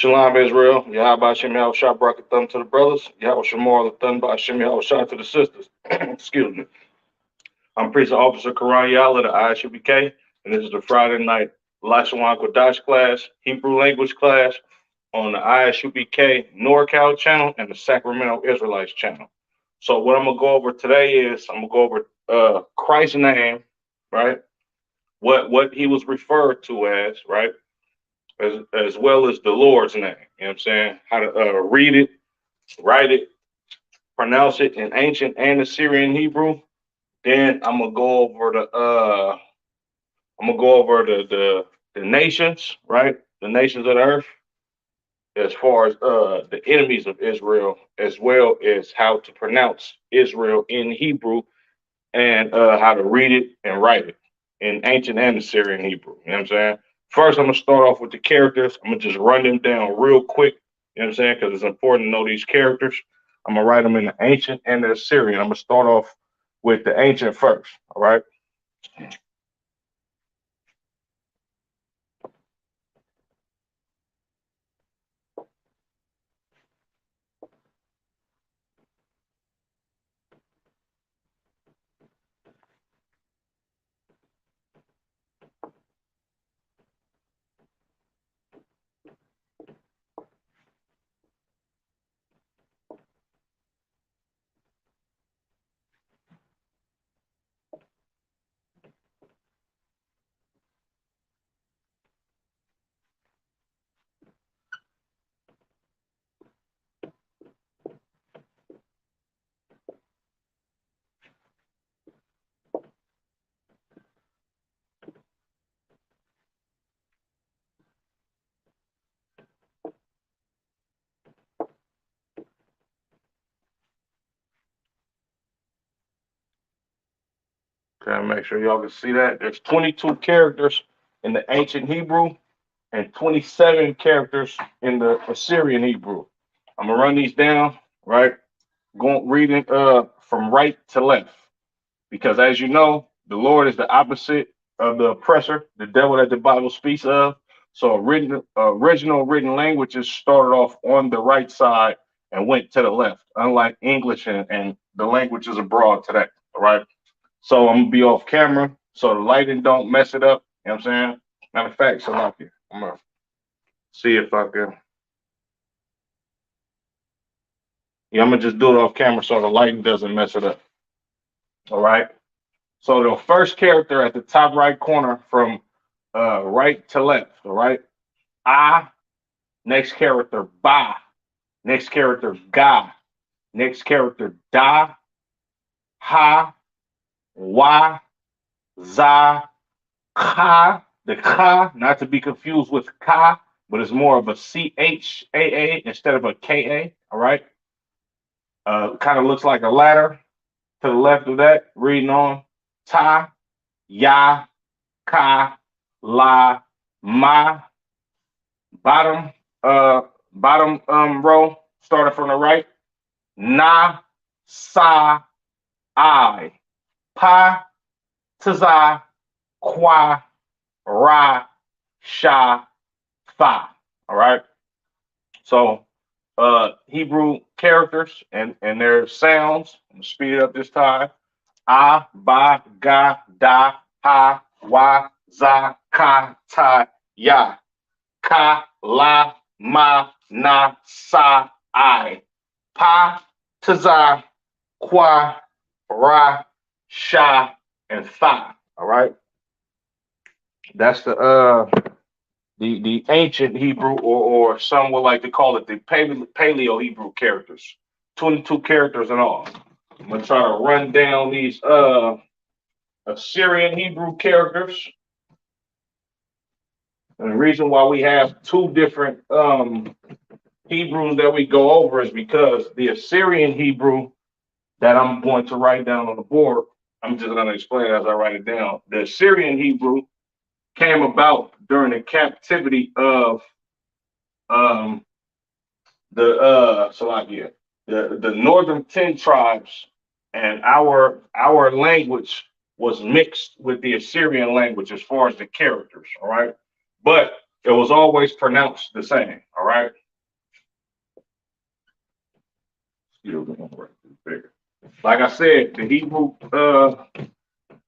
Shalom Israel. Yahweh Shem Yahweh Shah Barak Thumb to the brothers. Yahweh Shamar the Thumb by Shem Yahweh Shah to the sisters. Excuse me. I'm Priest Officer Karan Yala, the ISUBK, and this is the Friday night Lashawan Qadash class, Hebrew language class on the ISUBK NorCal channel and the Sacramento Israelites channel. So what I'm gonna go over today is I'm gonna go over Christ's name, right? What he was referred to as, right? As well as the Lord's name. You know what I'm saying? How to read it, write it, pronounce it in ancient and Assyrian Hebrew. Then I'm gonna go over the nations, right? The nations of the earth, as far as the enemies of Israel, as well as how to pronounce Israel in Hebrew and how to read it and write it in ancient and Assyrian Hebrew. You know what I'm saying? First, I'm gonna start off with the characters. I'm gonna just run them down real quick. You know what I'm saying? Because it's important to know these characters. I'm gonna write them in the ancient and the Assyrian. I'm gonna start off with the ancient first. All right. Okay, make sure y'all can see that. There's 22 characters in the ancient Hebrew and 27 characters in the Assyrian Hebrew. I'm gonna run these down, right? Going reading from right to left. Because as you know, the Lord is the opposite of the oppressor, the devil that the Bible speaks of. So original written languages started off on the right side and went to the left, unlike English and the languages abroad today. All right. So I'm gonna be off camera so the lighting don't mess it up. You know what I'm saying? Matter of fact, Salaki, I'm gonna see if I can. Yeah, I'm gonna just do it off camera so the lighting doesn't mess it up. All right. So the first character at the top right corner from right to left, all right? Ah, next character ba, next character ga, next character da, ha, wa, za, ka. The ka, not to be confused with ka, but it's more of a CHAA instead of a KA, all right? Kind of looks like a ladder to the left of that, reading on ta, ya, ka, la, ma, bottom bottom row, starting from the right. Na sa I. Pa taza qua ra sha fa. All right. So Hebrew characters and their sounds. I'm gonna speed it up this time. A ba ga da ha wa za ka ta ya. Ka la ma na sa I. Pa taza qua ra sha and fa. All right. That's the ancient Hebrew, or some would like to call it the Paleo Hebrew characters. 22 characters in all. I'm gonna try to run down these Assyrian Hebrew characters. And the reason why we have two different Hebrews that we go over is because the Assyrian Hebrew that I'm going to write down on the board, I'm just going to explain as I write it down. The Assyrian Hebrew came about during the captivity of um, the Salakia, the northern 10 tribes, and our language was mixed with the Assyrian language as far as the characters. All right, but it was always pronounced the same. All right. Still going to work this bigger. Like I said, the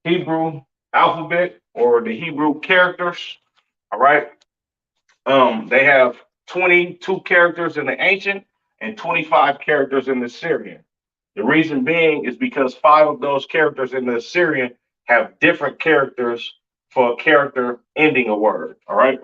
Hebrew alphabet or the Hebrew characters. All right. They have 22 characters in the ancient and 25 characters in the Syrian. The reason being is because five of those characters in the Syrian have different characters for a character ending a word. All right.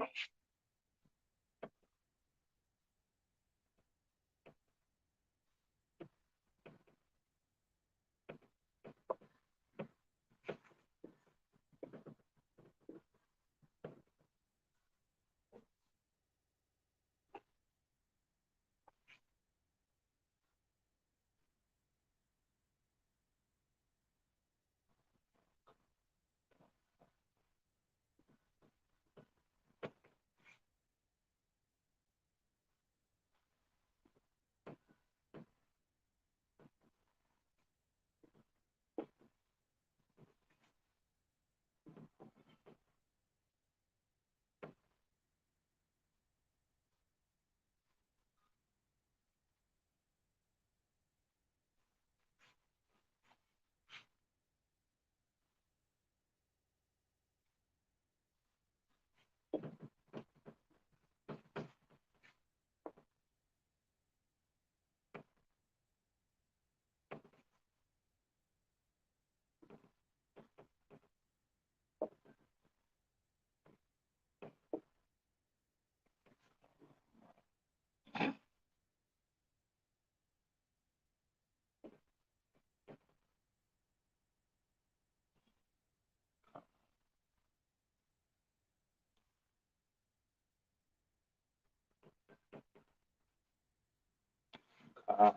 Uh,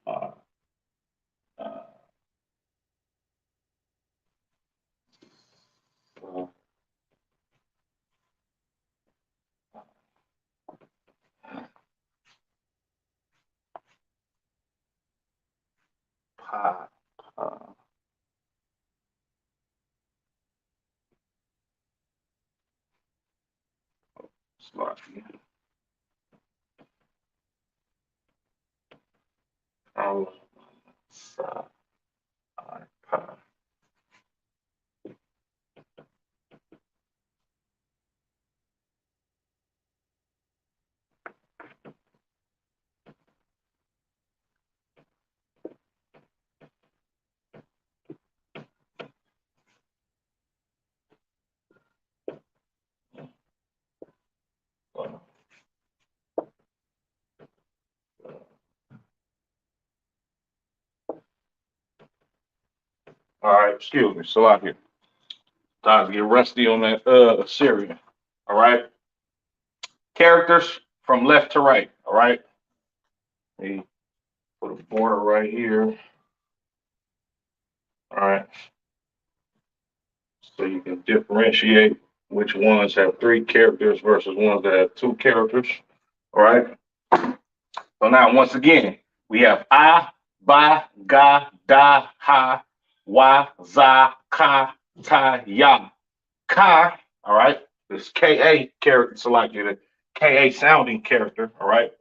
uh, uh, uh, pa, pa, Slovakia, pa, sa, pa. All right, excuse me, Slovakia. Time to get rusty on that Syrian. All right. Characters from left to right. All right. Let me put a border right here. All right. So you can differentiate which ones have three characters versus ones that have two characters. All right. So now, once again, we have I, Ba, Ga, Da, Ha, Wa, Za, Ka, Ta, Ya. Ka, all right. This KA character selected, a KA sounding character, all right,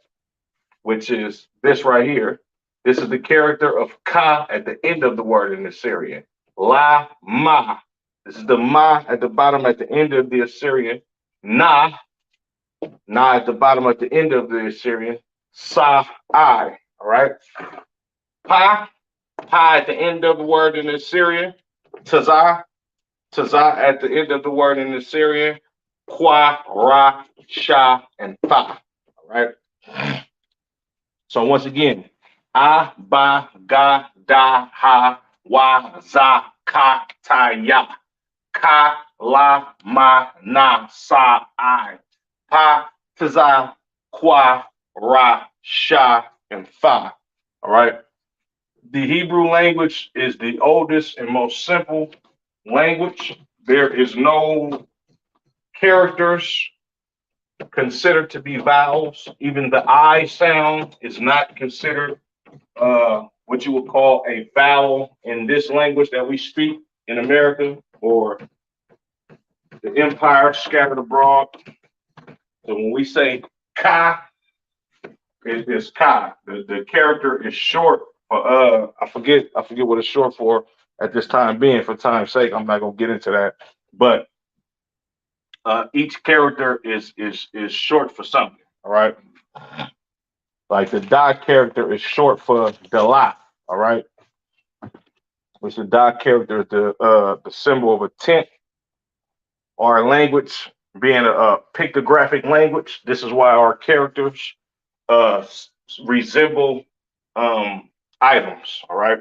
which is this right here. This is the character of Ka at the end of the word in the Assyrian. La, Ma. This is the Ma at the bottom at the end of the Assyrian. Na, Na at the bottom at the end of the Assyrian. Sa, I. All right. Pa, Pa at the end of the word in the Assyrian. Tazah, Tazah at the end of the word in the Assyrian. Kwa, Ra, Sha, and Tha. All right. So once again, A, Ba, Ga, Da, Ha, Wa, Za, Ka, Ta, Ya. Ka, La, Ma, Na, Sa, I. Pa, Tazah, Kwa, Ra, Sha, and Fa. All right. The Hebrew language is the oldest and most simple language. There is no characters considered to be vowels. Even the I sound is not considered what you would call a vowel in this language that we speak in America or the empire scattered abroad. So when we say Ka, it is Ka. The character is short for I forget what it's short for at this time being. For time's sake, I'm not gonna get into that. But each character is short for something. All right. Like the Da character is short for Dalat. All right. Which the Da character is the symbol of a tent or a language being a pictographic language. This is why our characters uh, resemble items. All right.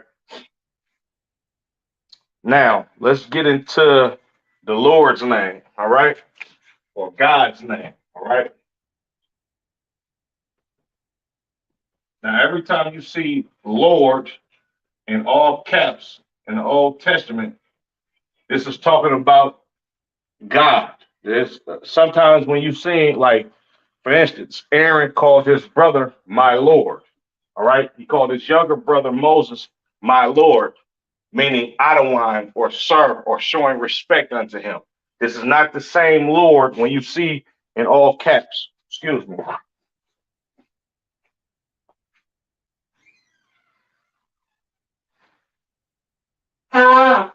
Now let's get into the Lord's name. All right, or God's name. All right. Now every time you see Lord in all caps in the Old Testament, this is talking about God. There's sometimes when you see, like, for instance, Aaron called his brother my Lord. All right. He called his younger brother Moses my Lord, meaning Adonai or Sir, or showing respect unto him. This is not the same Lord when you see in all caps. Excuse me. All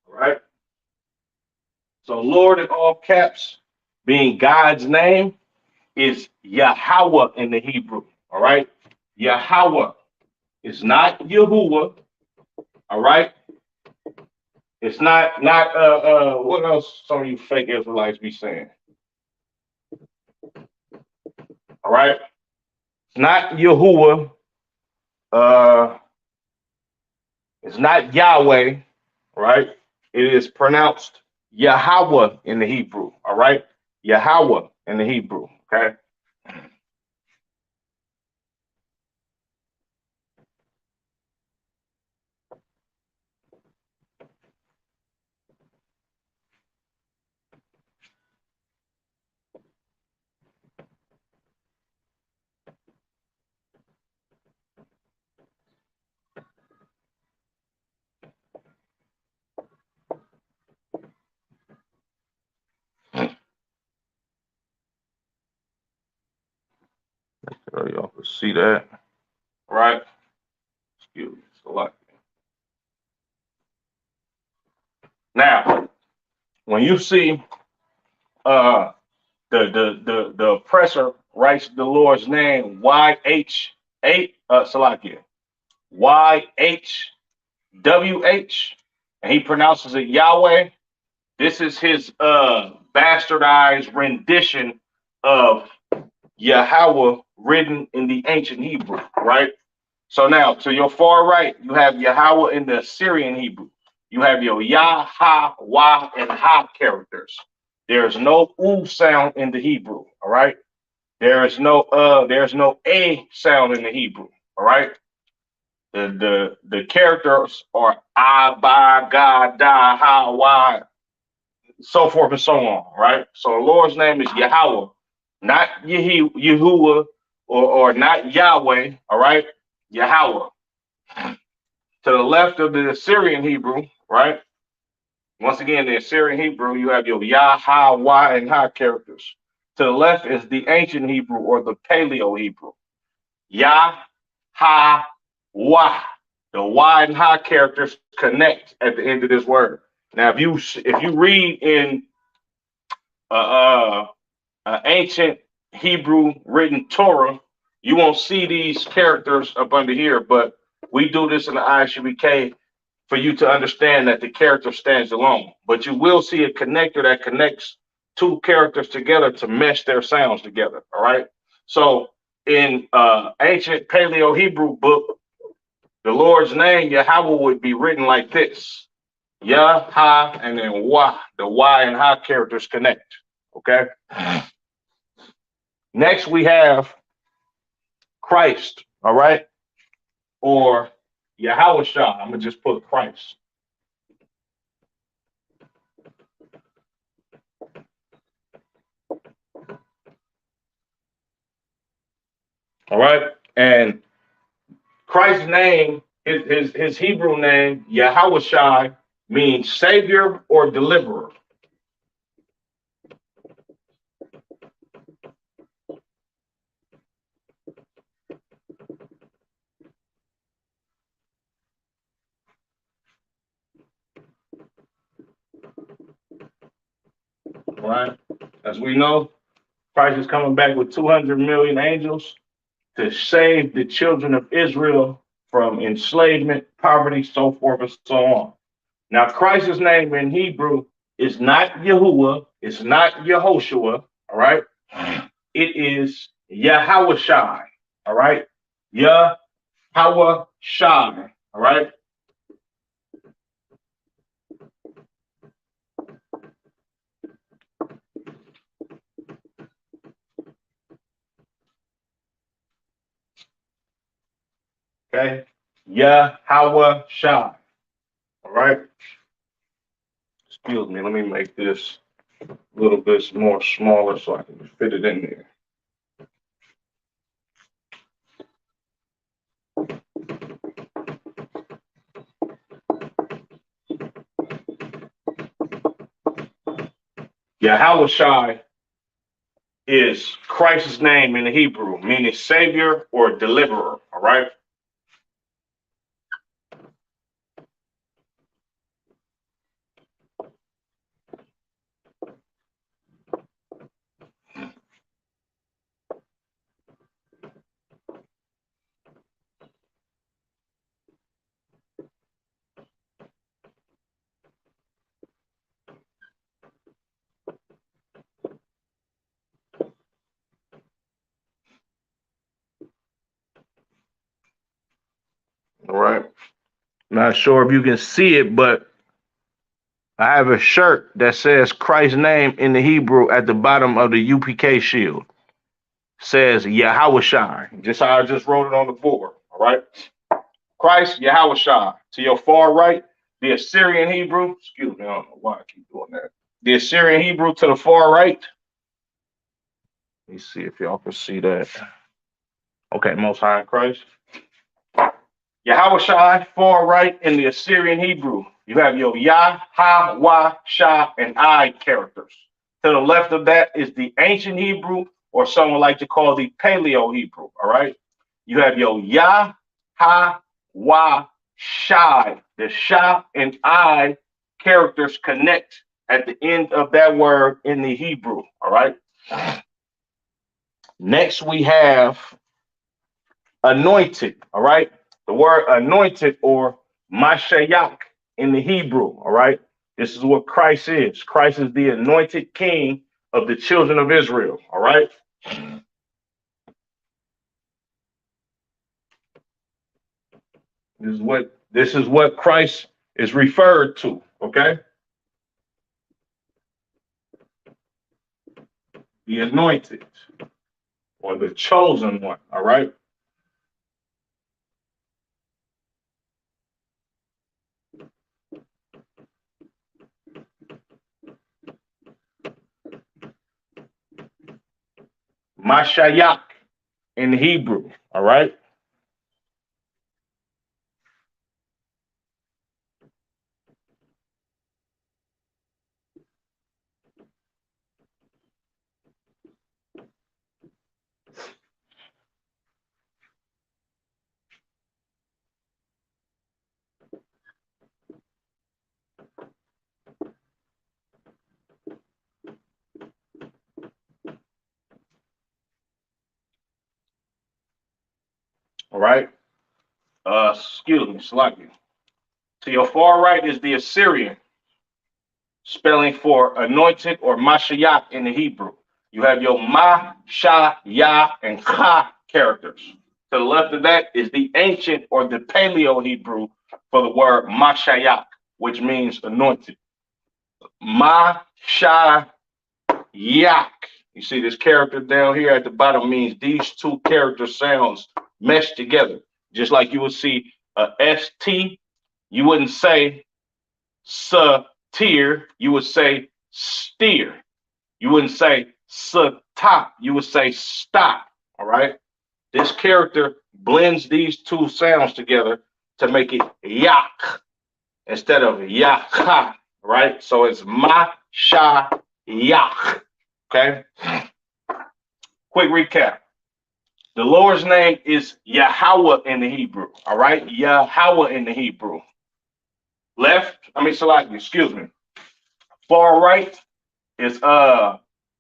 right. So Lord in all caps, being God's name, is Yahweh in the Hebrew. All right. Yahweh is not Yahuwah. All right. It's not what else some of you fake Israelites be saying. All right. It's not Yahuwah. Uh it's not Yahweh, right? It is pronounced Yahweh in the Hebrew. All right. Yahweh in the Hebrew. Okay. So y'all can see that. All right. Excuse me. It's a lot. Now, when you see uh the oppressor writes the Lord's name YH8 Salakia YHWH, and he pronounces it Yahweh. This is his bastardized rendition of Yahweh written in the ancient Hebrew, right? So now to your far right, you have Yahweh in the Assyrian Hebrew. You have your Yah, Ha, Wah, and Ha characters. There's no U sound in the Hebrew, all right? There's no A sound in the Hebrew, all right? The characters are I, Ba, Ga, Da, Ha, Wah, so forth and so on, right? So the Lord's name is Yahweh, not Yahuwah, or not Yahweh, all right? Yahweh. To the left of the Assyrian Hebrew, right? Once again, the Assyrian Hebrew, you have your Yah, Ha, Wah, and Ha characters. To the left is the ancient Hebrew, or the Paleo Hebrew. Yah, Ha, Wah. The Wah and Ha characters connect at the end of this word. Now, if you read in uh, ancient Hebrew written Torah, you won't see these characters up under here, but we do this in the ISUBK for you to understand that the character stands alone. But you will see a connector that connects two characters together to mesh their sounds together. All right. So in ancient Paleo Hebrew book, the Lord's name, Yahweh, would be written like this: Yah, Ha, and then Wah. The Y and Ha characters connect. Okay. Next, we have Christ. All right. Or Yahweh Shah. I'm going to just put Christ. All right. And Christ's name, his Hebrew name, Yahweh Shai, means savior or deliverer. All right. As we know, Christ is coming back with 200 million angels to save the children of Israel from enslavement, poverty, so forth and so on. Now, Christ's name in Hebrew is not Yahuwah, it's not Yehoshua, all right? It is Yahawashai, all right? Yahawashai, all right? Okay? Yahawashai, all right? Excuse me, let me make this a little bit more smaller so I can fit it in there. Yahawashai is Christ's name in the Hebrew, meaning savior or deliverer, all right? All right. Not sure if you can see it, but I have a shirt that says Christ's name in the Hebrew at the bottom of the UPK shield. Says Yahawashai, just how I just wrote it on the board. All right. Christ, Yahawashai. To your far right, the Assyrian Hebrew. Excuse me, I don't know why I keep doing that. The Assyrian Hebrew to the far right. Let me see if y'all can see that. Okay, Most High in Christ. Yahawashai, far right in the Assyrian Hebrew. You have your Yah, Ha, Wa, Sha, and I characters. To the left of that is the ancient Hebrew, or someone like to call the Paleo Hebrew. All right. You have your Yah, Ha, Wa, Shai. The Sha and I characters connect at the end of that word in the Hebrew. All right. Next, we have anointed. All right. The word anointed or Mashayak in the Hebrew. All right. This is what Christ is. Christ is the anointed king of the children of Israel. All right. This is what Christ is referred to. Okay. The anointed or the chosen one. All right. Mashayak in Hebrew. All right. All right. Excuse me, slightly. To your far right is the Assyrian, spelling for anointed or Mashiach in the Hebrew. You have your Ma, Sha, Ya, and Cha characters. To the left of that is the ancient or the Paleo Hebrew for the word Mashayak, which means anointed. Ma, Sha, Yak. You see this character down here at the bottom means these two character sounds mesh together. Just like you would see a ST, you wouldn't say satir, you would say steer. You wouldn't say stop, you would say stop. All right. This character blends these two sounds together to make it yak instead of yaka. Right. So it's ma sha yak. Okay. Quick recap. The Lord's name is Yahweh in the Hebrew. All right. Yahweh in the Hebrew. Excuse me. Far right is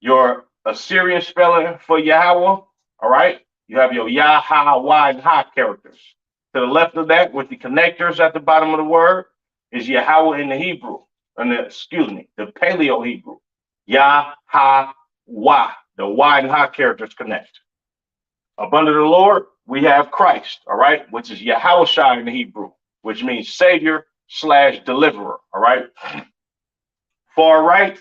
your Assyrian spelling for Yahweh. All right. You have your Yah, Ha, Y, and Ha characters. To the left of that, with the connectors at the bottom of the word, is Yahweh in the Hebrew. And the Paleo Hebrew. Yah, Ha, Y. The Y and Ha characters connect. Up under the Lord, we have Christ, all right, which is Yahushua in the Hebrew, which means Savior / deliverer, all right. Far right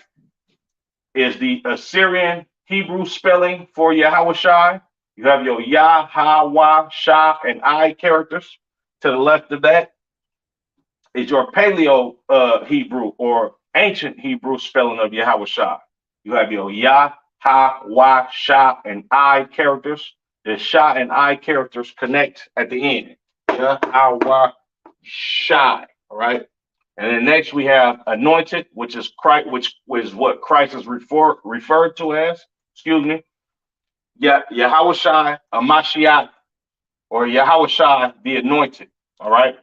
is the Assyrian Hebrew spelling for Yahushua. You have your Yah, Ha, Wa, Sha, and I characters. To the left of that is your Paleo Hebrew or ancient Hebrew spelling of Yahushua. You have your Yah, Ha, Wa, Sha, and I characters. The Sha and I characters connect at the end. Yah, Ha, Wa, Sha. All right. And then next we have anointed, which is Christ, which is what Christ is referred to as. Excuse me. Yeah, Yahushua, a Mashiach, or Yahushua, the anointed. All right.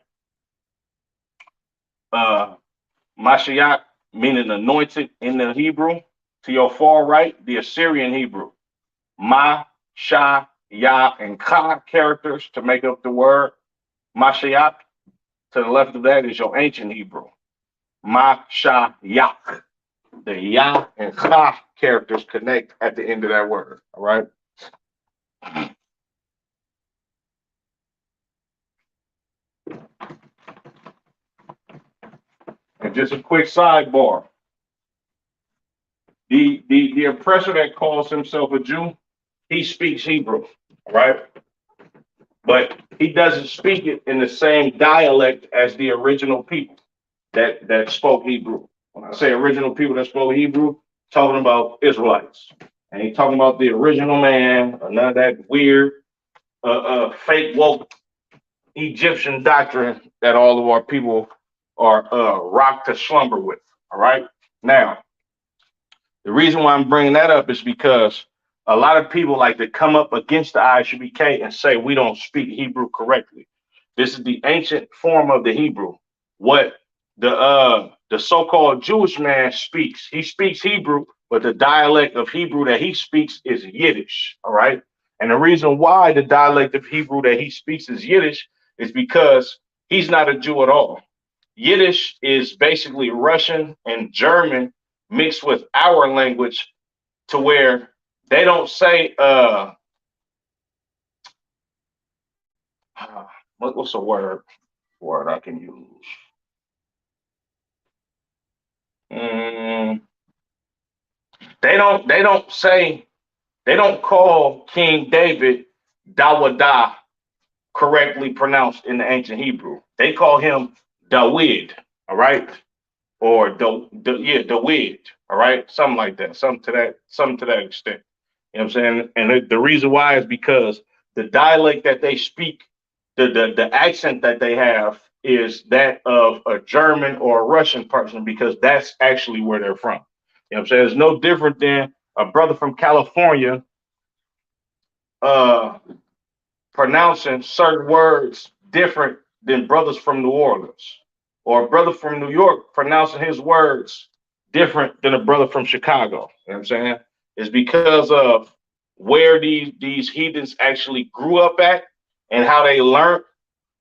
Uh, Mashiach meaning anointed in the Hebrew. To your far right, the Assyrian Hebrew. Ma, Sha, Ya, and Ka characters to make up the word Mashiach. To the left of that is your ancient Hebrew. Ma, Sha, Yak. The Ya and Ka characters connect at the end of that word. All right. And just a quick sidebar. The oppressor that calls himself a Jew, he speaks Hebrew, right? But he doesn't speak it in the same dialect as the original people that spoke Hebrew. When I say original people that spoke Hebrew, talking about Israelites. And he's talking about the original man, none of that weird, fake woke Egyptian doctrine that all of our people are rocked to slumber with. All right. Now, the reason why I'm bringing that up is because a lot of people like to come up against the ISUBK and say we don't speak Hebrew correctly. This is the ancient form of the Hebrew. What the so-called Jewish man speaks, he speaks Hebrew, but the dialect of Hebrew that he speaks is Yiddish. All right. And the reason why the dialect of Hebrew that he speaks is Yiddish is because he's not a Jew at all. Yiddish is basically Russian and German mixed with our language to where they don't say what's a word I can use? Mm, they don't call King David Dawada correctly pronounced in the ancient Hebrew. They call him Dawid, all right? Or Dawid, all right? Something like that, something to that extent. You know what I'm saying? And the reason why is because the dialect that they speak, the accent that they have is that of a German or a Russian person because that's actually where they're from. You know what I'm saying? It's no different than a brother from California uh, pronouncing certain words different than brothers from New Orleans, or a brother from New York pronouncing his words different than a brother from Chicago. You know what I'm saying? It's because of where these heathens actually grew up at and how they learned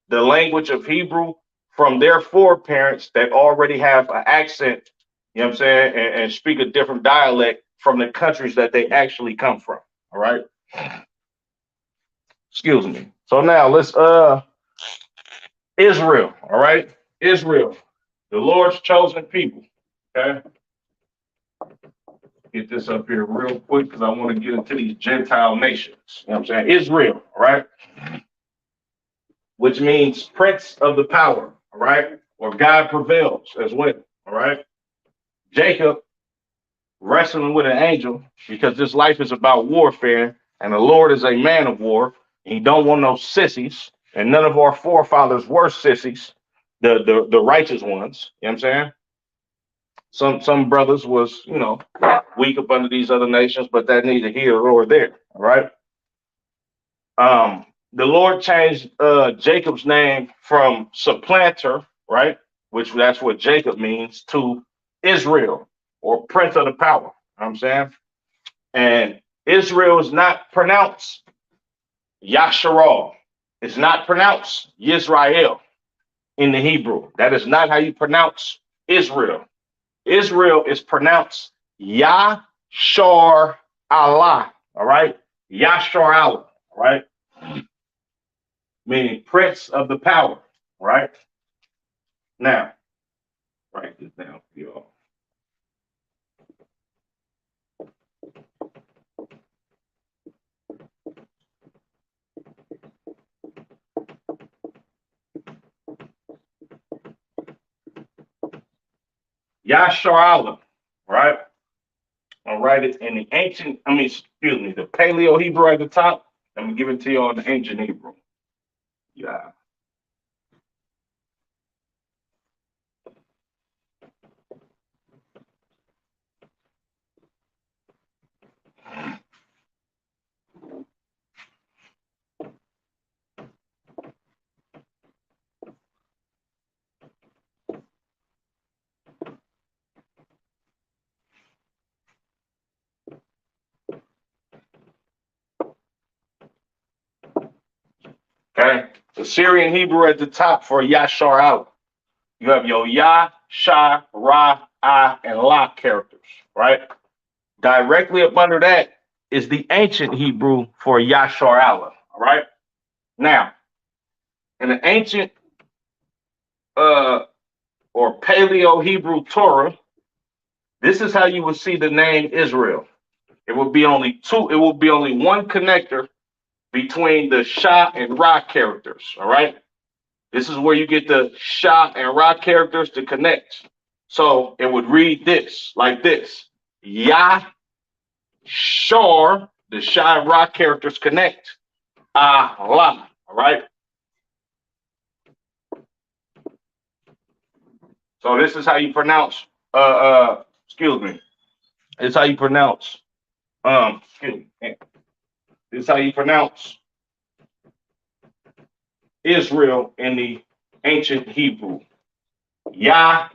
the language of Hebrew from their foreparents that already have an accent, you know what I'm saying, and speak a different dialect from the countries that they actually come from. All right. Excuse me. So now let's Israel, all right? Israel, the Lord's chosen people. Okay. Get this up here real quick because I want to get into these Gentile nations. You know what I'm saying? Israel, all right? Which means prince of the power, all right? Or God prevails as well, all right? Jacob wrestling with an angel because this life is about warfare and the Lord is a man of war. And he don't want no sissies. And none of our forefathers were sissies, the righteous ones. You know what I'm saying? Some brothers was, weak up under these other nations, but that neither here nor there. All right. The Lord changed Jacob's name from supplanter, right? Which that's what Jacob means, to Israel or prince of the power. know what I'm saying? And Israel is not pronounced Yasharal. It's not pronounced Yisrael in the Hebrew. That is not how you pronounce Israel. Israel is pronounced Yashar Allah. All right. Yashar Allah. All right. Meaning prince of the power. All right. Now, write this down for you all. Yashar Allah. Right. I'll write it in the ancient, excuse me, the Paleo Hebrew at the top. I'm gonna give it to you on the ancient Hebrew. Yeah. Okay. The Syrian Hebrew at the top for Yashar Allah. You have your Ya, Sha, Ra, Ah, and La characters, right? Directly up under that is the ancient Hebrew for Yashar Allah, all right? Now, in the ancient uh, or Paleo Hebrew Torah, this is how you would see the name Israel. It would be only two, it would be only one connector between the Sha and Ra characters, all right? This is where you get the Sha and Ra characters to connect. So it would read this, like this. Ya, Shor, the Sha and Ra characters connect. Allah, all right? So this is how you pronounce, excuse me. This is how you pronounce, excuse me. This is how you pronounce Israel in the ancient Hebrew. Yah,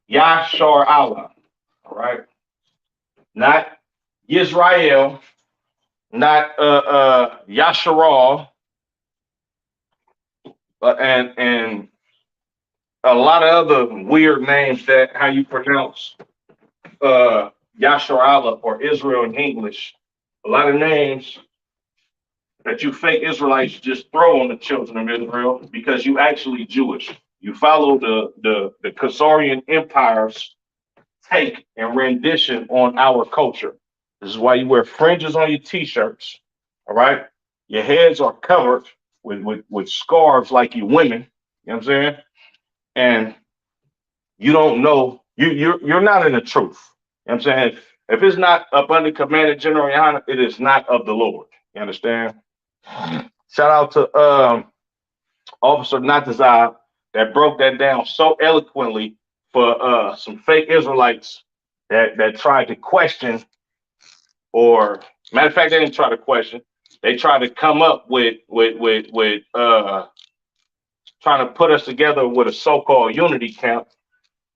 Yashar Allah. All right. Not Yisrael, not Yasharal, and a lot of other weird names that how you pronounce Yashar Allah or Israel in English. A lot of names that you fake Israelites just throw on the children of Israel because you actually Jewish. You follow the Khazarian Empire's take and rendition on our culture. This is why you wear fringes on your t-shirts. All right. Your heads are covered with scarves like you women. You know what I'm saying? And you don't know, you're not in the truth. You know what I'm saying? If it's not up under command of General Yohana, it is not of the Lord. You understand? Shout out to Officer Natazar that broke that down so eloquently for some fake Israelites that tried to question, or matter of fact, they didn't try to question. They tried to come up with trying to put us together with a so-called unity camp,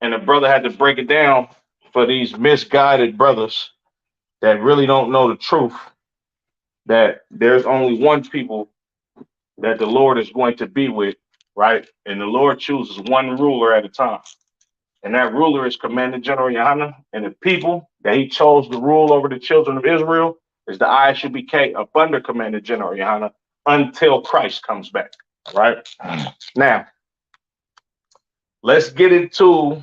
and the brother had to break it down for these misguided brothers that really don't know the truth. That there's only one people that the Lord is going to be with, right? And the Lord chooses one ruler at a time. And that ruler is Commander General Yohana. And the people that he chose to rule over the children of Israel is the ISUBK up under Commander General Yohana until Christ comes back. All right. Now, let's get into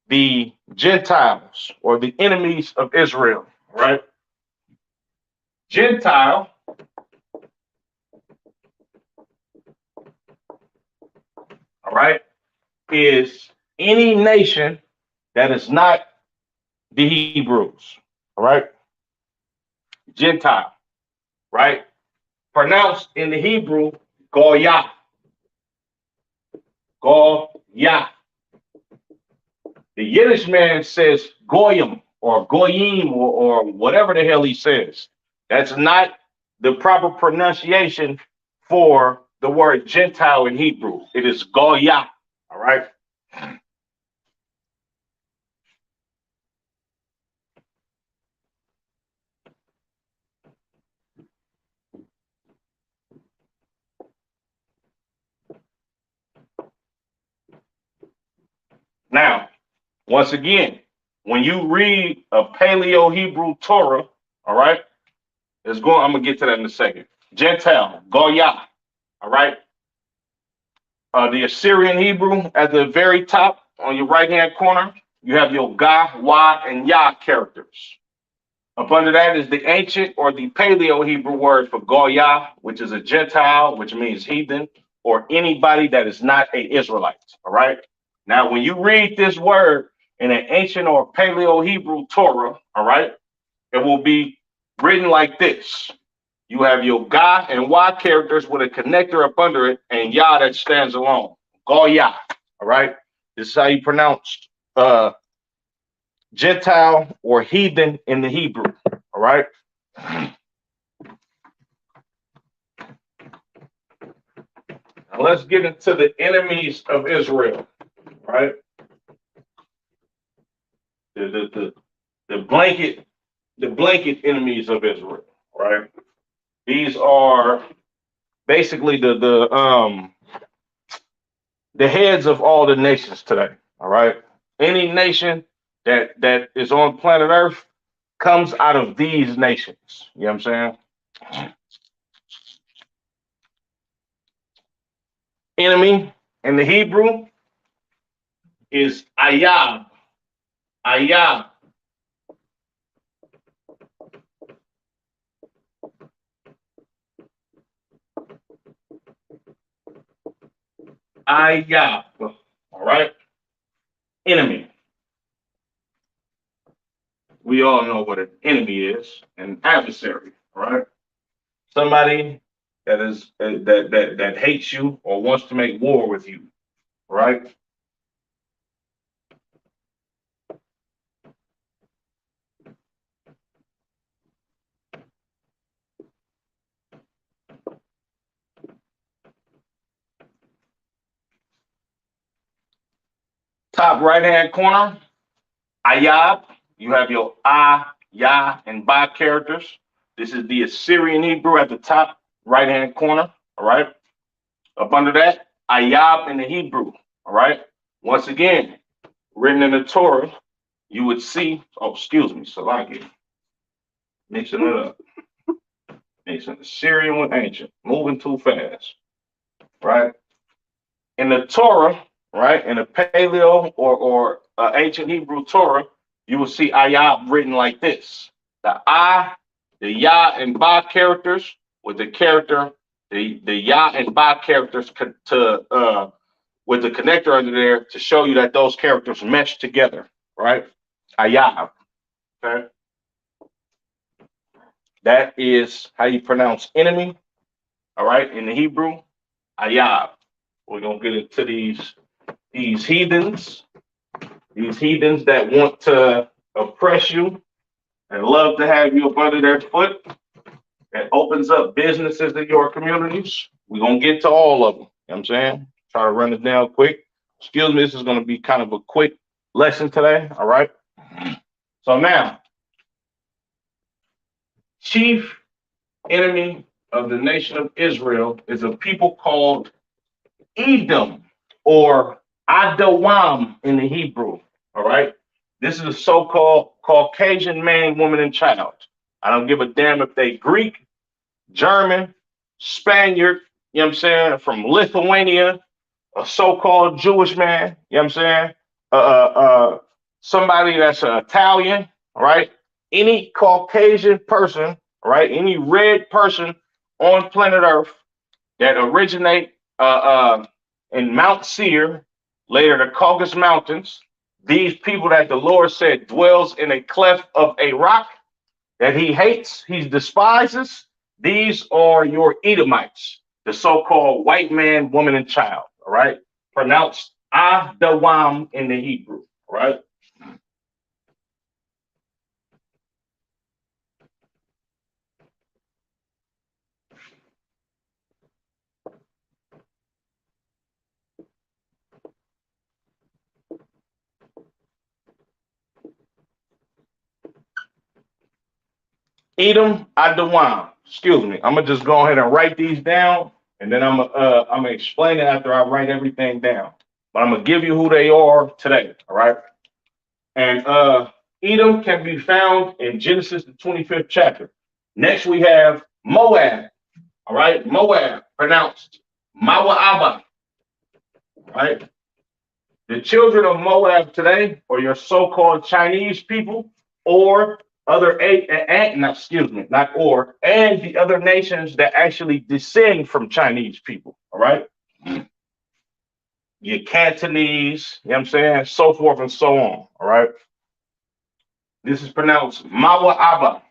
the Gentiles or the enemies of Israel, right? Gentile, all right, is any nation that is not the Hebrews, all right? Gentile, right? Pronounced in the Hebrew, Goya, Goya. The Yiddish man says Goyim or Goyim or whatever the hell he says. That's not the proper pronunciation for the word Gentile in Hebrew. It is Goya, all right? Once again, when you read a Paleo Hebrew Torah, all right, I'm gonna get to that in a second. Gentile, Goya, all right. The Assyrian Hebrew at the very top on your right hand corner, you have your Ga, Wa, and Ya characters. Up under that is the ancient or the Paleo Hebrew word for Goya, which is a Gentile, which means heathen, or anybody that is not a Israelite. All right. Now, when you read this word in an ancient or Paleo Hebrew Torah, all right, it will be written like this. You have your Ga and Y characters with a connector up under it, and Ya that stands alone. Goya. All right. This is how you pronounce Gentile or heathen in the Hebrew. All right. Now let's get into the enemies of Israel. Right. The blanket enemies of Israel. Right. These are basically the heads of all the nations today. All right. Any nation that is on planet Earth comes out of these nations. You know what I'm saying? Enemy in the Hebrew is Ayab. Ayab. Ayab. All right. Enemy. We all know what an enemy is, an adversary. All right. Somebody that is that hates you or wants to make war with you. Right. Top right hand corner, Ayab. You have your Ah, Ya, and Ba characters. This is the Assyrian Hebrew at the top right hand corner. All right. Up under that, Ayab in the Hebrew. All right. Once again, written in the Torah, you would see, oh, excuse me, Salaki, mixing it up. Mixing Assyrian with ancient, moving too fast. Right. In the Torah, right, in the Paleo or ancient Hebrew Torah, you will see Ayab written like this. The I, the Ya, and Ba characters with the character, the Ya and Ba characters with the connector under there to show you that those characters mesh together, right? Ayab. Okay. That is how you pronounce enemy, all right, in the Hebrew. Ayab. We're gonna get into these heathens, these heathens that want to oppress you and love to have you up under their foot. That opens up businesses in your communities. We're gonna get to all of them. You know what I'm saying? Try to run it down quick. Excuse me, this is gonna be kind of a quick lesson today. All right. So now, chief enemy of the nation of Israel is a people called Edom or Adawam in the Hebrew. All right. This is a so-called Caucasian man, woman, and child. I don't give a damn if they Greek, German, Spaniard, you know what I'm saying, from Lithuania, a so-called Jewish man, you know what I'm saying? Somebody that's an Italian, right? Any Caucasian person, right? Any red person on planet Earth that originate in Mount Seir, later the Caucasus Mountains. These people that the Lord said dwells in a cleft of a rock that he hates, he despises. These are your Edomites, the so-called white man, woman, and child. All right, pronounced Adawam in the Hebrew. All right. Edom Adawam. Excuse me. I'm gonna just go ahead and write these down, and then I'm gonna explain it after I write everything down. But I'm gonna give you who they are today. All right. And Edom can be found in Genesis, the 25th chapter. Next, we have Moab. All right, Moab, pronounced Mawa'aba. Right, the children of Moab today, or your so-called Chinese people, or other excuse me, not or, and the other nations that actually descend from Chinese people. All right, your Cantonese, you know what I'm saying, so forth and so on. All right, this is pronounced Mawa'aba.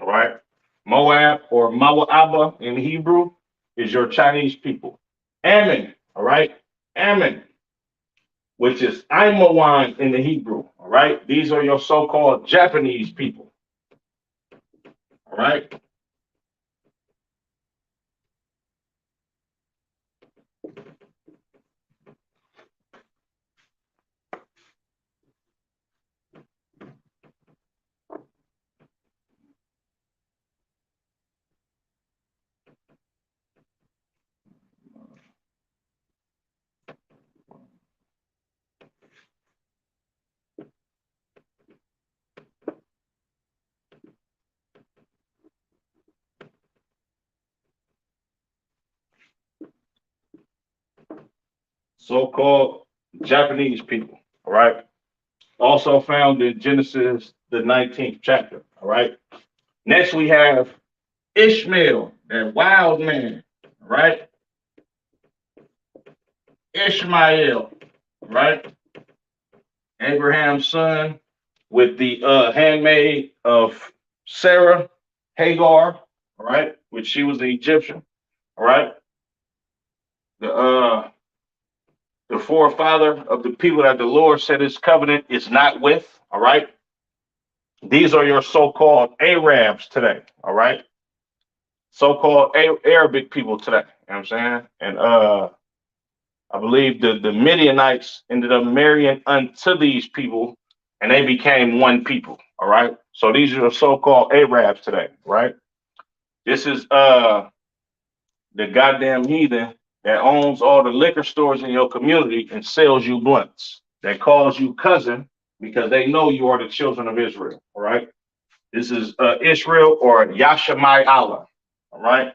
All right, Moab or Mawa'aba in Hebrew is your Chinese people. Ammon, all right, Ammon, which is Imawan in the Hebrew. All right, these are your so-called Japanese people. All right, so-called Japanese people. All right, also found in Genesis the 19th chapter. All right, next we have Ishmael, that wild man. All right, Ishmael. All right, Abraham's son with the handmaid of Sarah, Hagar, all right, which she was the Egyptian, all right. The forefather of the people that the Lord said his covenant is not with, all right. These are your so-called Arabs today, all right. So-called Arabic people today, you know what I'm saying? And I believe the Midianites ended up marrying unto these people and they became one people. All right. So these are the so-called Arabs today, right? This is the goddamn heathen that owns all the liquor stores in your community and sells you blunts. That calls you cousin because they know you are the children of Israel. All right. This is Israel or Yashamai Allah. All right.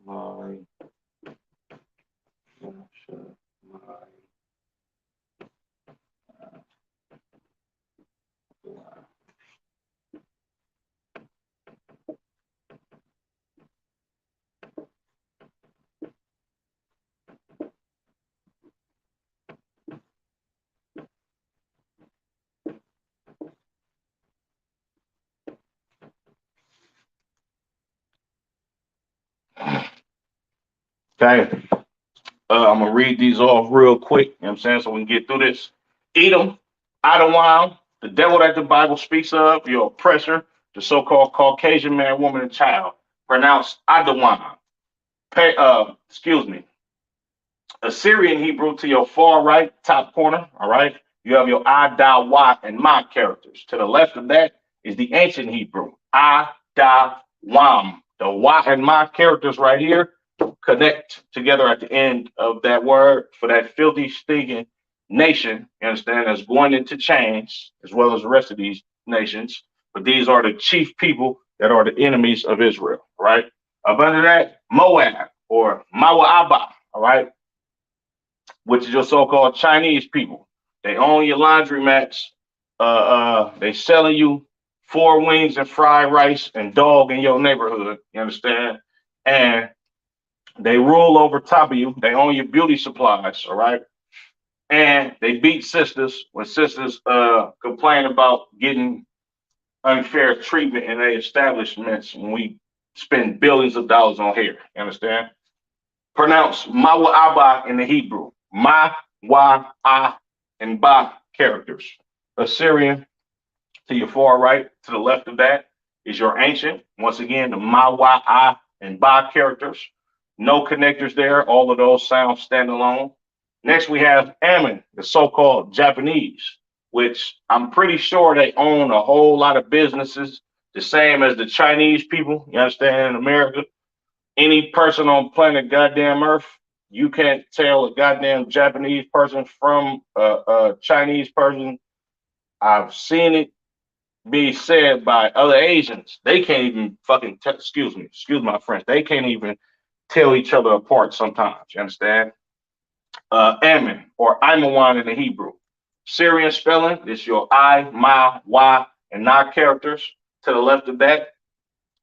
My, okay. I'm gonna read these off real quick, you know what I'm saying, so we can get through this. Edom, Idawam, the devil that the Bible speaks of, your oppressor, the so-called Caucasian man, woman, and child, pronounced Idawam. Excuse me, Assyrian Hebrew to your far right, top corner, all right? You have your I, Da, Wa, and Ma characters. To the left of that is the ancient Hebrew, I, Da, Wam. The Wa and Ma characters right here connect together at the end of that word for that filthy, stinking nation, you understand, that's going into chains, as well as the rest of these nations. But these are the chief people that are the enemies of Israel, right? Up under that, Moab or Mawa'aba, all right? Which is your so-called Chinese people. They own your laundromats. They selling you four wings and fried rice and dog in your neighborhood. You understand? And they rule over top of you. They own your beauty supplies. All right. And they beat sisters when sisters complain about getting unfair treatment in their establishments when we spend billions of dollars on hair. You understand? Pronounce Mawa Abba in the Hebrew. Ma, Wa, A, and Ba characters. Assyrian to your far right, to the left of that is your ancient. Once again, the Ma, Wa, I, and Ba characters. No connectors there. All of those sounds standalone. Next, we have Ammon, the so-called Japanese, which I'm pretty sure they own a whole lot of businesses, the same as the Chinese people. You understand? In America, any person on planet goddamn Earth, you can't tell a goddamn Japanese person from a Chinese person. I've seen it be said by other Asians. They can't even fucking excuse my French. They can't even tell each other apart sometimes. You understand? Ammon or Imawan in the Hebrew. Syrian spelling is your I, Ma, Wa, and Na characters. To the left of that,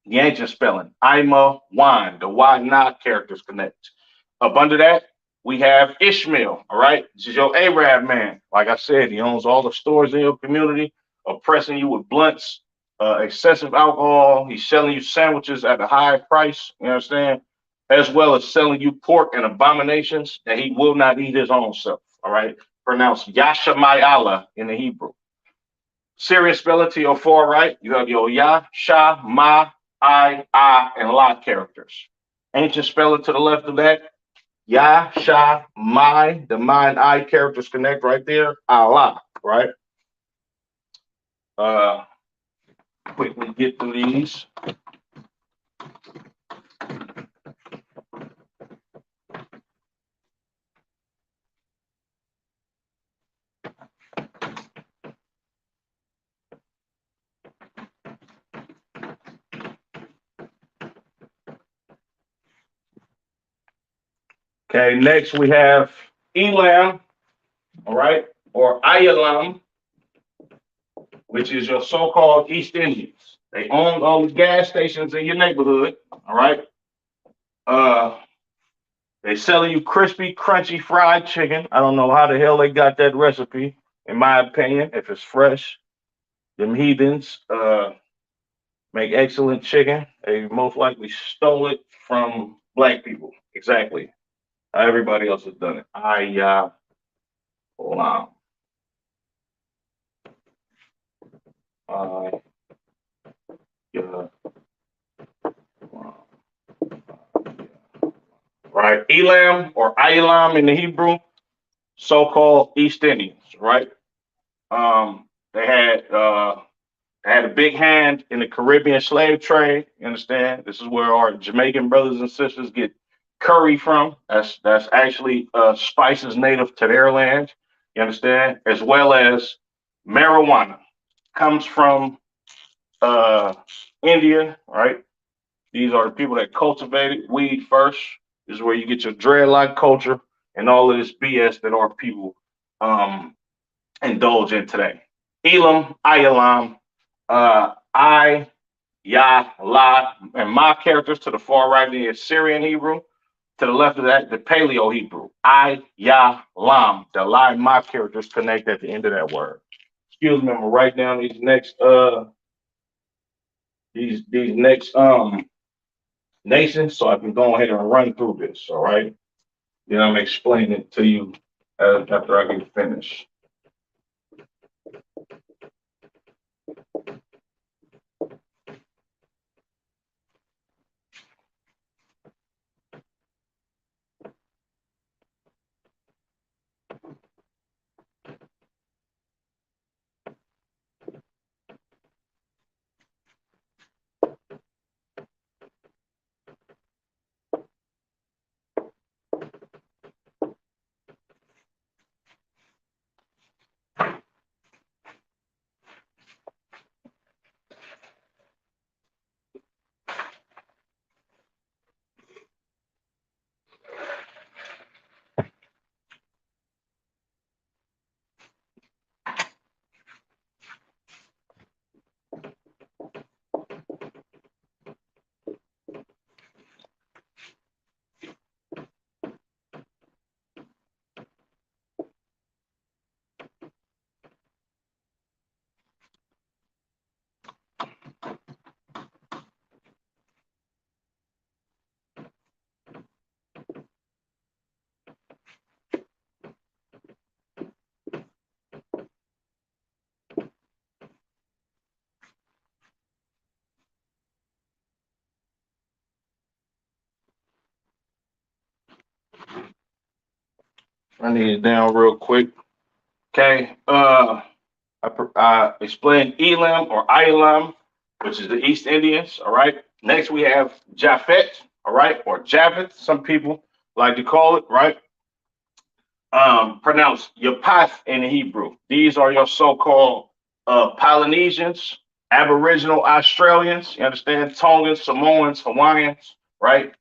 the ancient spelling, Ima, Wan, the Y, Na characters connect. Up under that, we have Ishmael, all right? This is your Arab man. Like I said, he owns all the stores in your community, oppressing you with blunts, excessive alcohol. He's selling you sandwiches at a high price, you understand? As well as selling you pork and abominations that he will not eat his own self, all right? Pronounced Yashamayala in the Hebrew. Syrian spelling to your far right, you have your Ya, Sha, Ma, I, and La characters. Ancient spelling to the left of that, Ya, Sha, My, the Ma and I characters connect right there. Allah, right? Uh, Quickly get through these. Okay, next we have Elam, all right, or Ayalam, which is your so-called East Indians. They own all the gas stations in your neighborhood, all right? Uh, they selling you crispy, crunchy fried chicken. I don't know how the hell they got that recipe, in my opinion, if it's fresh. Them heathens make excellent chicken. They most likely stole it from black people. Exactly. How everybody else has done it. Hold on. Uh, yeah. Right. Elam or Elam in the Hebrew, so-called East Indians, right? They had a big hand in the Caribbean slave trade. You understand? This is where our Jamaican brothers and sisters get curry from. That's actually spices native to their land. You understand? As well as marijuana comes from uh, India, right? These are the people that cultivated weed first. This is where you get your dreadlock culture and all of this BS that our people um, indulge in today. Elam, Ayalam, I, Ya, La, and my characters to the far right the Assyrian Hebrew. To the left of that, the Paleo Hebrew. I, Ya, Lam. The La and Ma characters connect at the end of that word. Excuse me, I'm gonna write down these next nations so I can go ahead and run through this. All right. Then I'm explaining it to you after I get finished. I need it down real quick. Okay. I explained Elam or Ilam, which is the East Indians. All right. Next we have Japhet. All right, or Javeth. Some people like to call it. Right. Pronounced Yapath in Hebrew. These are your so-called Polynesians, Aboriginal Australians. You understand? Tongans, Samoans, Hawaiians. Right.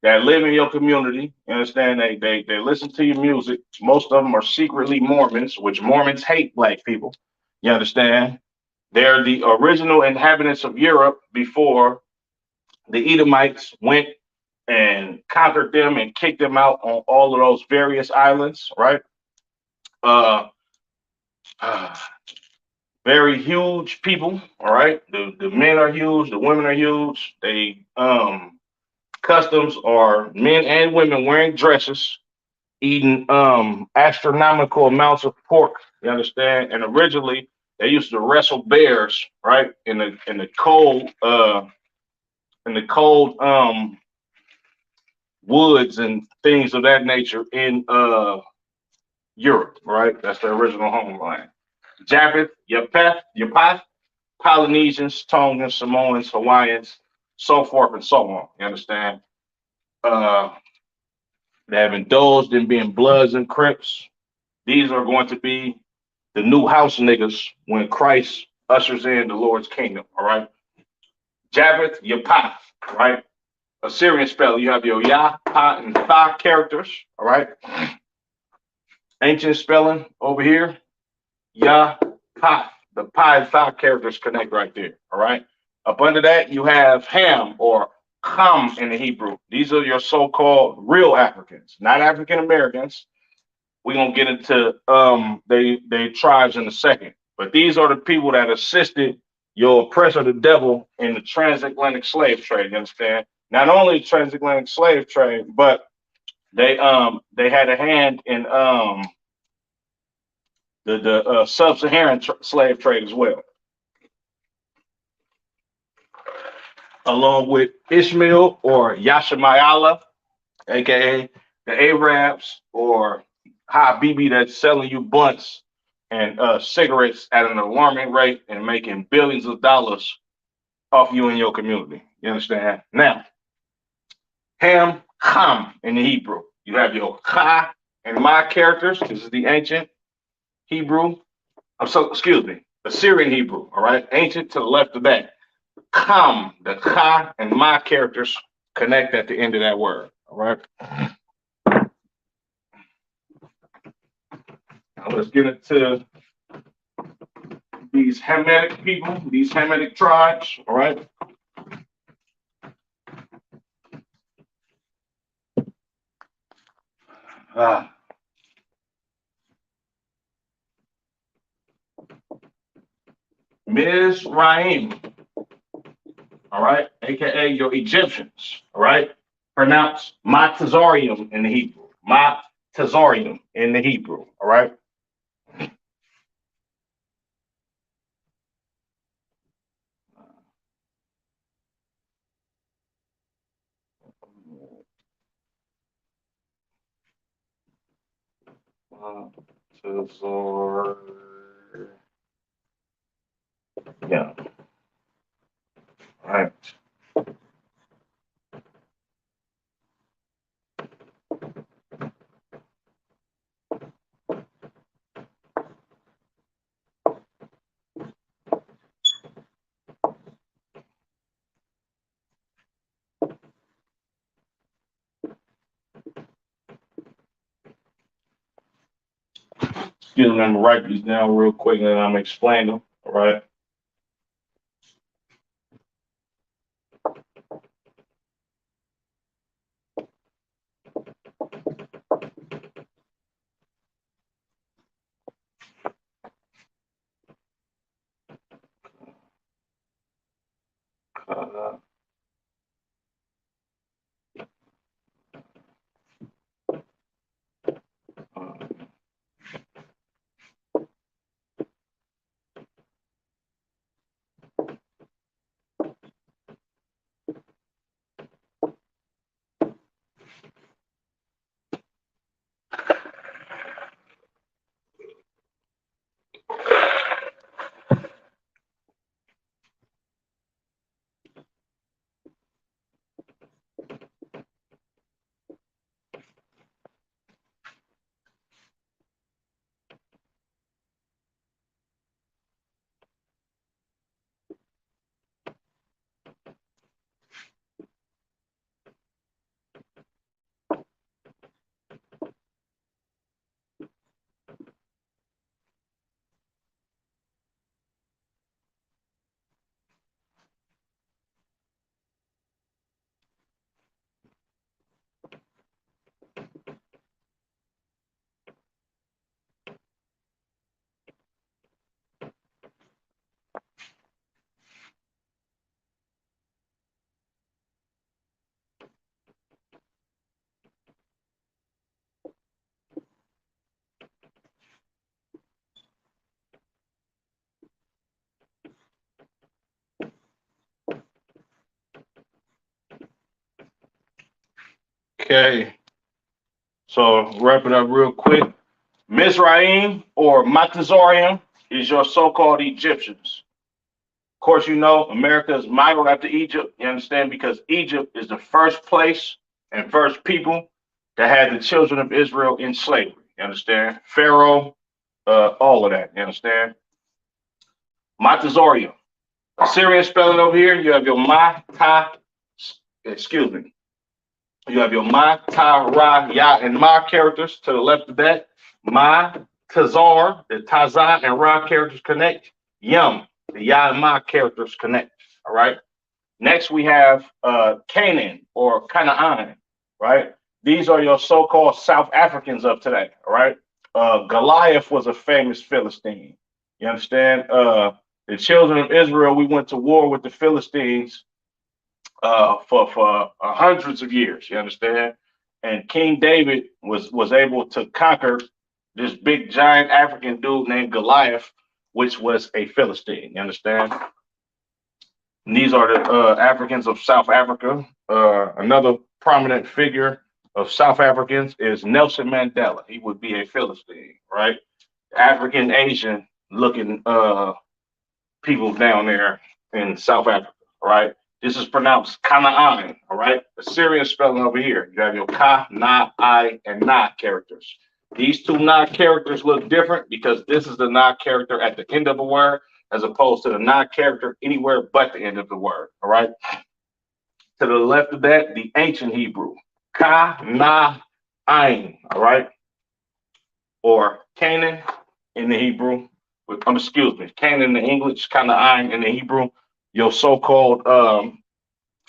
That live in your community. You understand? They listen to your music. Most of them are secretly Mormons, which Mormons hate black people. You understand? They're the original inhabitants of Europe before the Edomites went and conquered them and kicked them out on all of those various islands, right? Uh, uh, Very huge people, all right? The men are huge, the women are huge. They customs are men and women wearing dresses, eating astronomical amounts of pork. You understand? And originally they used to wrestle bears, right? In the cold woods and things of that nature in Europe, right? That's the original homeland. Japheth, Yapath, Polynesians, Tongans, Samoans, Hawaiians, so forth and so on. You understand? Uh, they have indulged in being Bloods and Crips. These are going to be the new house niggas when Christ ushers in the Lord's kingdom. All right. Japheth, Yapath, right? Assyrian spelling. You have your Yah, Pa, and Tha characters. All right. Ancient spelling over here. Yah, Pa. The Pa and Tha characters connect right there. All right. Up under that, you have Ham or Ham in the Hebrew. These are your so-called real Africans, not African Americans. We're gonna get into they tribes in a second. But these are the people that assisted your oppressor, the devil, in the transatlantic slave trade. You understand? Not only the transatlantic slave trade, but they had a hand in the sub-Saharan slave trade as well, along with Ishmael or Yashamayala, aka the Arabs, or Habibi that's selling you blunts and cigarettes at an alarming rate and making billions of dollars off you and your community. You understand? Now, Ham in the Hebrew. You have your Cha and Ma characters. This is the ancient Hebrew. Excuse me, Assyrian Hebrew. All right, ancient to the left of that. Ham, the Cha and Ma characters connect at the end of that word. All right. Now let's get into these Hamitic people, these Hamitic tribes. All right. Uh, Mizraim, all right, aka your Egyptians, all right, pronounce Matazarium in the Hebrew, Matazarium in the Hebrew, all right. Matazor, yeah, all right. Excuse me, I'm gonna write these down real quick and then I'm gonna explain them, all right. Uh, uh, Okay. So wrap it up real quick. Mizraim or Matazorium is your so-called Egyptians. Of course, you know America is modeled after Egypt. You understand? Because Egypt is the first place and first people that had the children of Israel in slavery. You understand? Pharaoh, all of that. You understand? Matazorium. Assyrian spelling over here. You have your Ma, Ta, excuse me. You have your Ma, Ta, Ra, Ya, and Ma characters to the left of that. Ma, Tazar, the Tazan and Ra characters connect. Yum, the Ya and Ma characters connect. All right. Next, we have Canaan or Canaan, right? These are your so-called South Africans of today, all right? Goliath was a famous Philistine. You understand? The children of Israel, we went to war with the Philistines for hundreds of years. You understand? And King David was able to conquer this big giant African dude named Goliath, which was a Philistine. You understand? And these are the Africans of South Africa. Another prominent figure of South Africans is Nelson Mandela. He would be a Philistine, right? African Asian looking people down there in South Africa, right? This is pronounced Kanaan, all right? Assyrian spelling over here. You have your Ka, Na, I, and Na characters. These two Na characters look different because this is the Na character at the end of a word as opposed to the Na character anywhere but the end of the word, all right? To the left of that, the ancient Hebrew. Ka, Na, Ain, all right? Or Canaan in the Hebrew. Excuse me, Canaan in the English, Kanaan in the Hebrew. Your so-called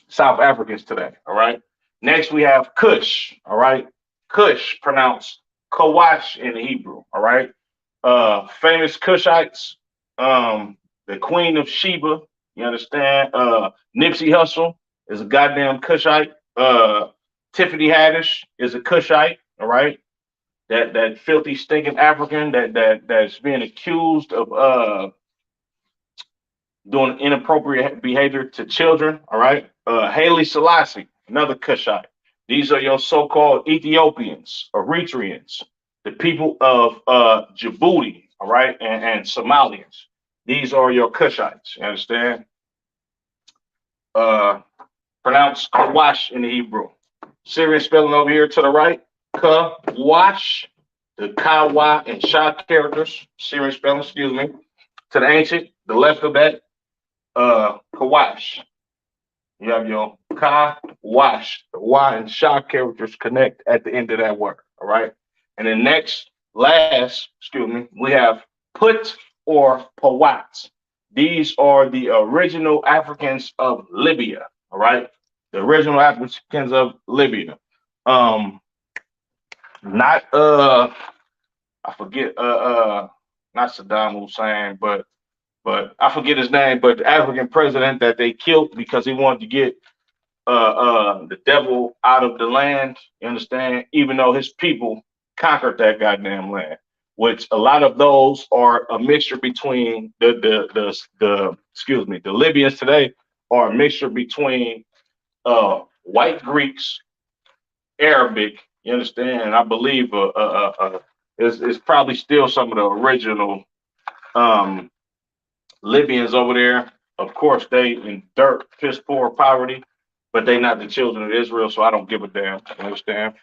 South Africans today, all right? Next, we have Cush, all right? Cush, pronounced Kawash in the Hebrew, all right? Famous Cushites, the Queen of Sheba, you understand? Nipsey Hussle is a goddamn Cushite. Tiffany Haddish is a Cushite, all right? That filthy, stinking African that's being accused of doing inappropriate behavior to children. All right. Haile Selassie, another Cushite. These are your so-called Ethiopians, Eritreans, the people of Djibouti, all right, and Somalians. These are your Cushites. You understand? Pronounced Kawash in the Hebrew. Syrian spelling over here to the right. Kawash, the Kawa and Sha characters. Syrian spelling, excuse me. To the ancient, the left of that, Kawash. You have your Ka, Wash. The Y and Sha characters connect at the end of that word. All right. And then we have Put or Pawat. These are the original Africans of Libya. All right. The original Africans of Libya. Not I forget not Saddam Hussein, but I forget his name, but the African president that they killed because he wanted to get the devil out of the land, you understand? Even though his people conquered that goddamn land, which a lot of those are a mixture between the Libyans today are a mixture between white Greeks, Arabic, you understand? And I believe is probably still some of the original Libyans over there. Of course, they in dirt, piss poor poverty, but they not the children of Israel, so I don't give a damn. You understand?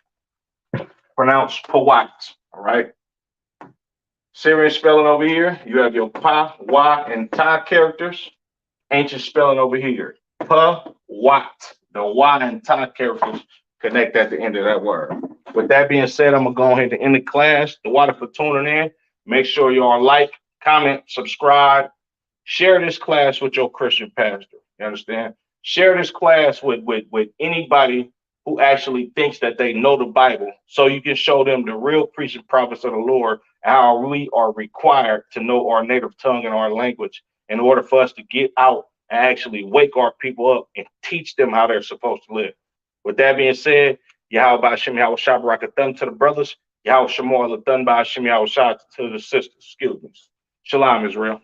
Pronounced Pawat, all right? Syrian spelling over here, you have your Pa, Wa, and Ta characters. Ancient spelling over here. Pa, Wat. The Wa and Ta characters connect at the end of that word. With that being said, I'm going to go ahead and end the class. The water for tuning in. Make sure you all like, comment, subscribe. Share this class with your Christian pastor. You understand? Share this class with anybody who actually thinks that they know the Bible, so you can show them the real preaching prophets of the Lord and how we are required to know our native tongue and our language in order for us to get out and actually wake our people up and teach them how they're supposed to live. With that being said, Yahweh Hashem Yahweh Shabarakat to the brothers, Yahweh Shemor Latan by Hashem Yahweh to the sisters. Excuse me. Shalom, Israel.